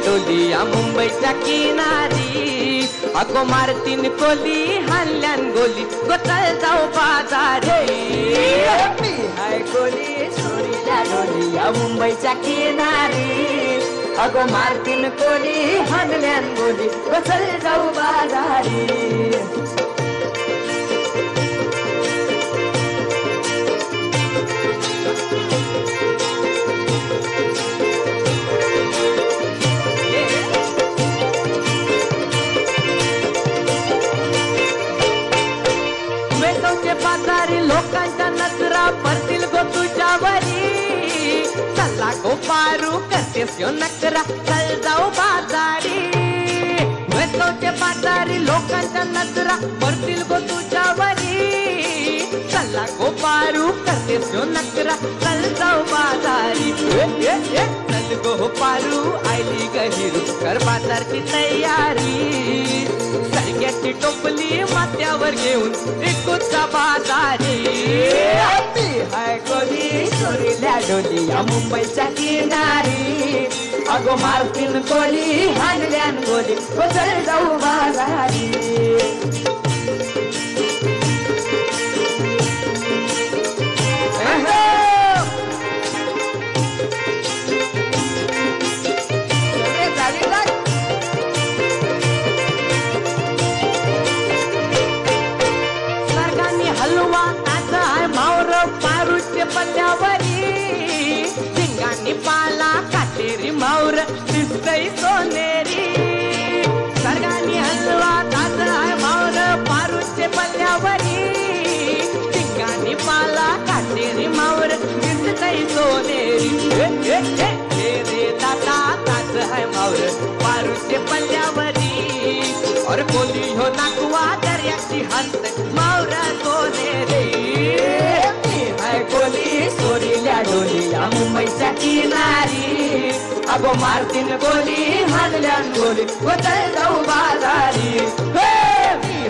डोलिया मुंबईच्या किनारी अगो मारतीन कोली हानल्यान गोली गोतळ जाऊ बाजारी मी हाय कोली सोरील्या डोलिया मुंबईच्या किनारी अगो मारतीन कोली हानल्यान गोली गोतळ जाऊ बाजारी लोकांच्या नजरा पडतील गो तुझ्यावरी चला गो पारू करतेस यो नकरा चल जाऊ बाजारी वेतोचे बाजारी लोकांच्या नजरा पडतील गो तुझ्यावरी चला गो पारू करतेस यो नकरा चल जाऊ बाजारी चल गो पारू आयली गहिरू कर बाजारची तयारी सरग्याची टोपली माथ्यावर घेऊन विकूचा बाजारी हाय कोली सोरील्या डोलिया मुंबईच्या किनारी अगो मारतीन कोली हानल्यान गोली चल जाऊ बाजारी हलवा ताजा आहे मावर पारूचे पल्ल्यावरी शिंगानी पाला काटेरी मावर दिसतई सोनेरी सरगानी हलवा ताजा आहे मावर पारूचे पल्ल्यावरी शिंगानी पाला काटेरी मावर दिसतई सोनेरी रे दादा ताज आहे मावर पारूचे पल्ल्यावरी और कोली हो नाकुआ दर्याची हंत मावरा सोनेरी हाय कोली सोरील्या डोलिया मुंबईच्या किनारी अगो मारतीन गोली हानल्यान गोली गोतळ जाऊ बाजारी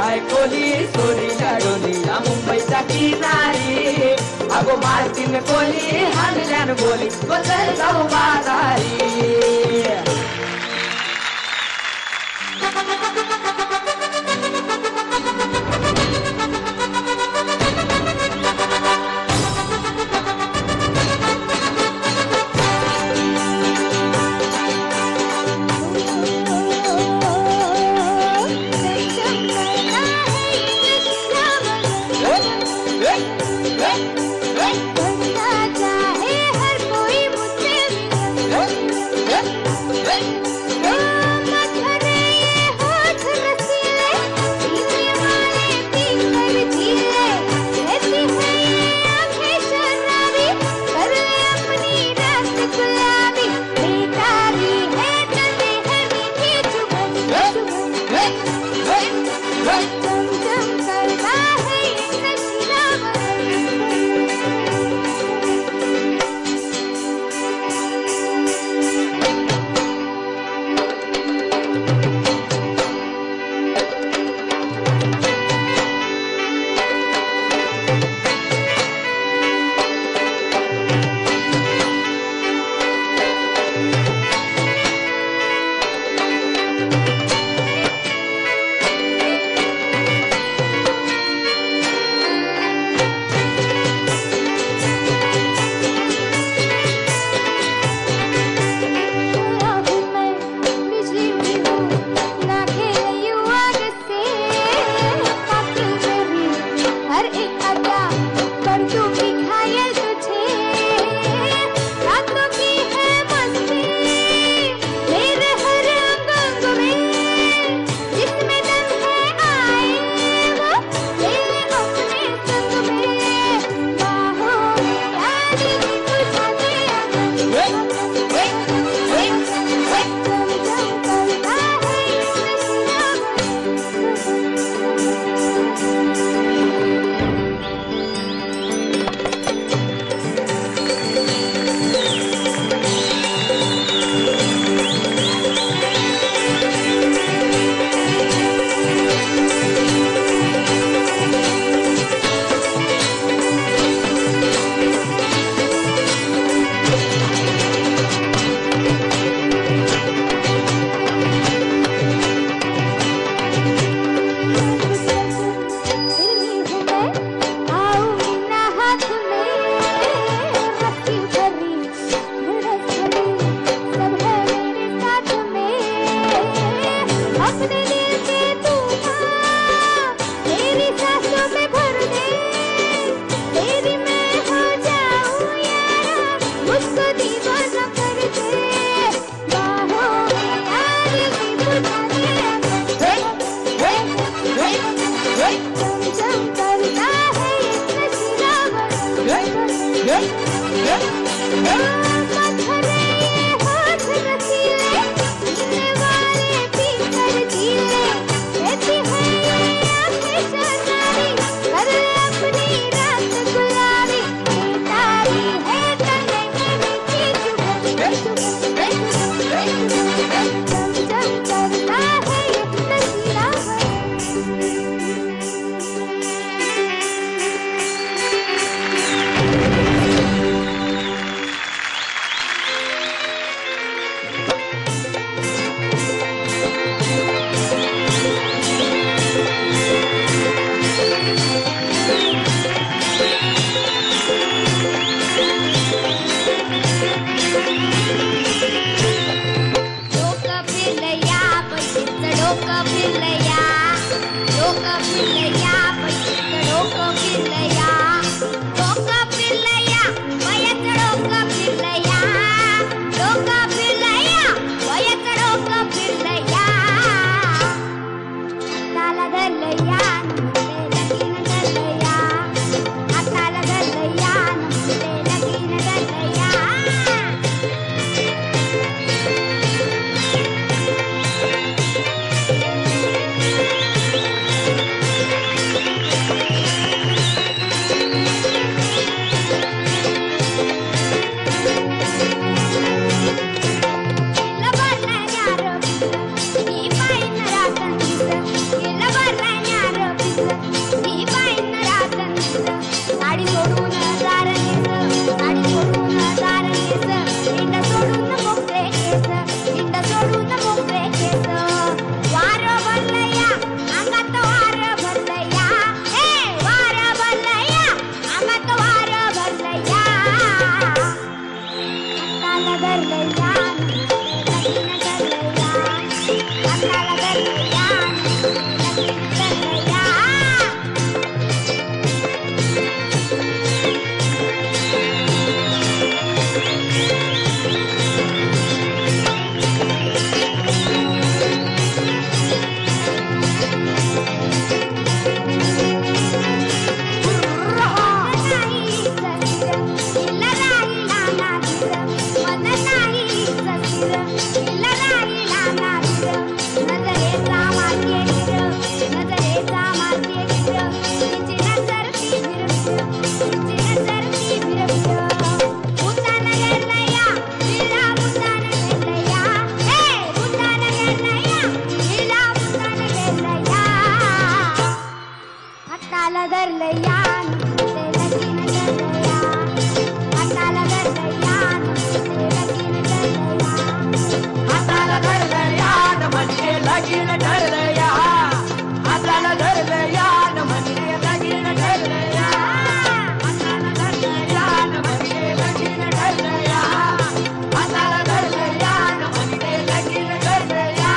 हाय कोली सोरील्या डोलिया मुंबईच्या किनारी अगो मारतीन गोली हानल्यान गोली गोतळ जाऊ बाजारी ठरलं या हाताला धरलं या न म्हणजे लगीन ठरलं या हाताला धरलं या न म्हणजे लगीन ठरलं या हाताला धरलं या न म्हणजे लगीन ठरलं या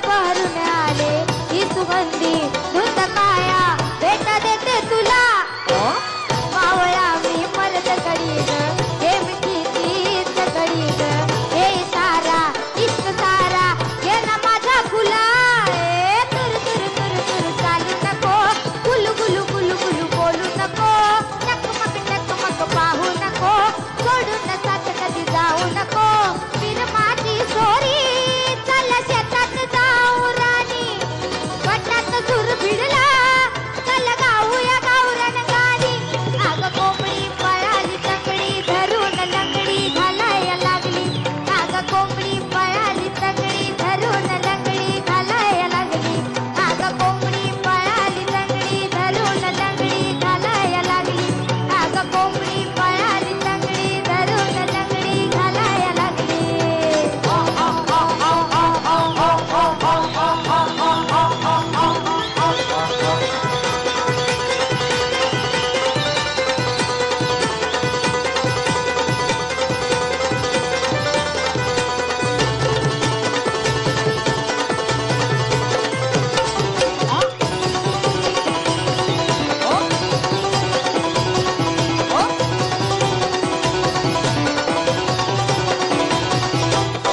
बहरून आले ही सुगंधी धुत काया भेट देते तुला मावळा मी मरत कडीग हे मिठी तीच कडीग हे सारा इश्क सारा ये ना माझा फुला तुर तुर तुर तुर चालू नको गुलू गुलू गुलू गुलू बोलू नको नकमक पाहू नको सोडून साथ कधी जाऊ नको फिर माझी सोरी चला शेतात जाऊ राणी वटात झुर भिडला चल गाऊया गावरान गाणी अग कोंबडी पळाली तंगडी धरून लंगडी घालाया लागली अग कोंबडी पळाली तंगडी धरून लंगडी घालाया लागली अग कोंबडी पळाली तंगडी धरून लंगडी घालाया लागली अग कोंबडी पळाली तंगडी धरून लंगडी घालाया लागली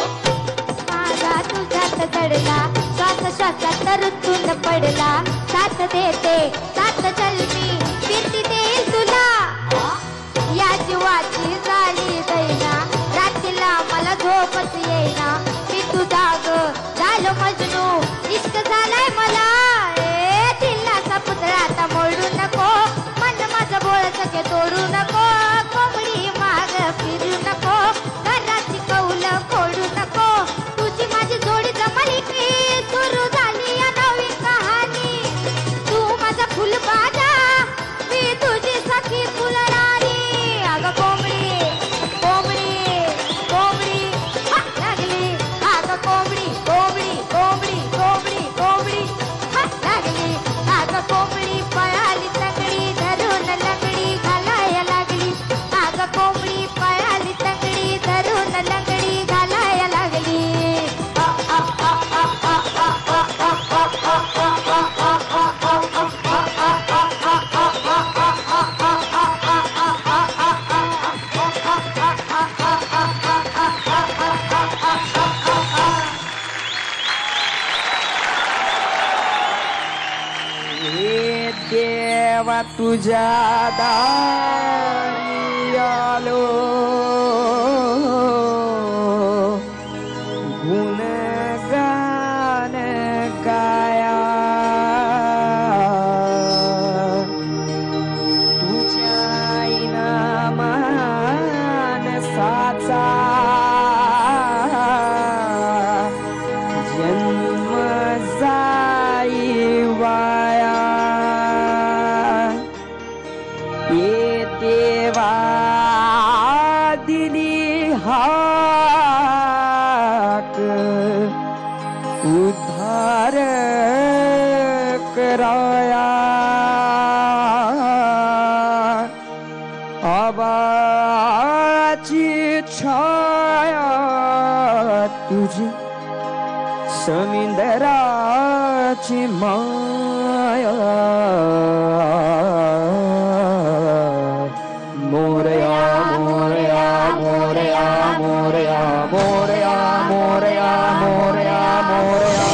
माझा तुझ्यात चढला श्वास श्वासात रुतून पडला साथ देते साथ चलमी फिरती देईल तुला या जीवाची झाली दैना रात्रीला मला झोपच येईना मी तुझा ग झालो मजनू इश्क झालाय मला दिलासा पुतळा आता मोडू नको मन माझं बोळ सगळे तोडू नको कोंबडी माग फिरू नको घराची कौल फोडू नको तुझी माझी जोडी जमली सुरू झाली या नवीन कहाणी तू माझा फुल बाजा मी तुझी सखी फुलराणी अग कोंबडी कोंबडी कोंबडी हा, लागली अग कोंबडी कोंबडी कोंबडी कोंबडी कोंबडी हा, लागली अग कोंबडी पळाली तंगडी धरून लंगडी घालाया लागली अग कोंबडी पळाली तंगडी धरून लंगडी घालाया लागली हे देवा तुझ्या दारी आलो गुणगान राया आबाची छाया तुझी समिंदराची माया मोरया मोरया मोरया मोरया मोरया मोरया मोरया मोरया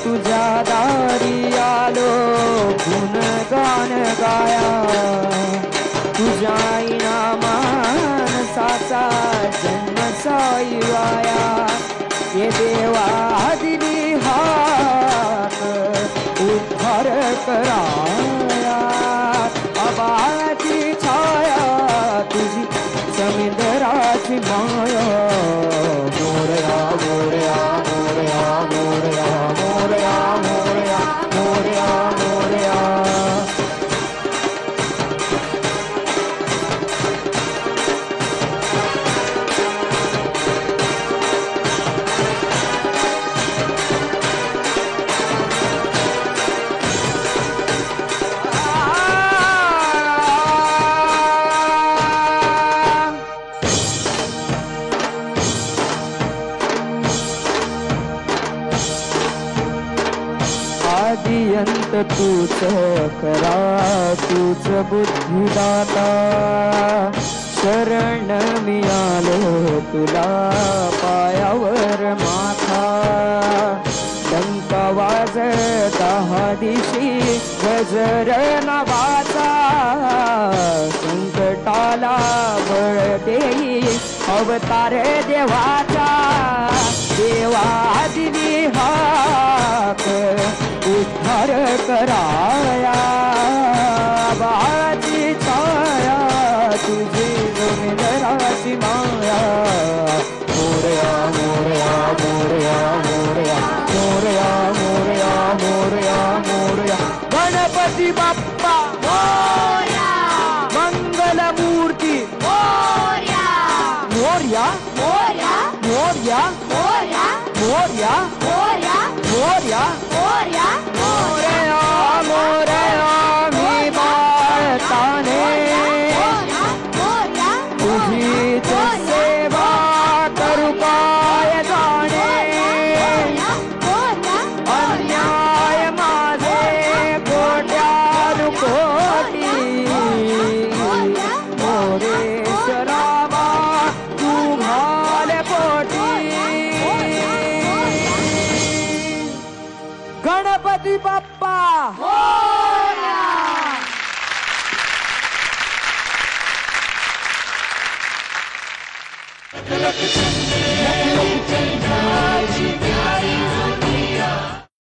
तुझ्या दारी आलो गुणगान गाया तुझ्या इनामानसाचा जन्म साईवाया ये देवा दिली हाक उद्धार कराया आबाची छाया तुझी समुद्राची माया मोरया मोरया मोरया मोरया मोरया मोरया मोरया मोरया आदियंत तूच करा तूच बुद्धिदाता शरण मिळालो तुला पायावर माथा डंका वाजता दिशी गजर नावाचा संकटाला बळ देई अवतार देवाचा देवा दिली हाक उद्धार कराया बाळाची छाया तुझी जमिनराची माया मोरया मोरया मोरया मोरया मोरया मोरया मोरया मोरया गणपती बाप्पा मोरया मंगलमूर्ती मोरया मोरया मोरया मोरया मोरया मोरया मोरया मोरया मोरया मोरया मोरया मी बाळताने मोरया तुझीच सेवा करू काय जाणे अन्याय माझे कोट्यानु कोटी मोरेश्वरावा तू घाल पोटी गणपती बाप्पा मोरया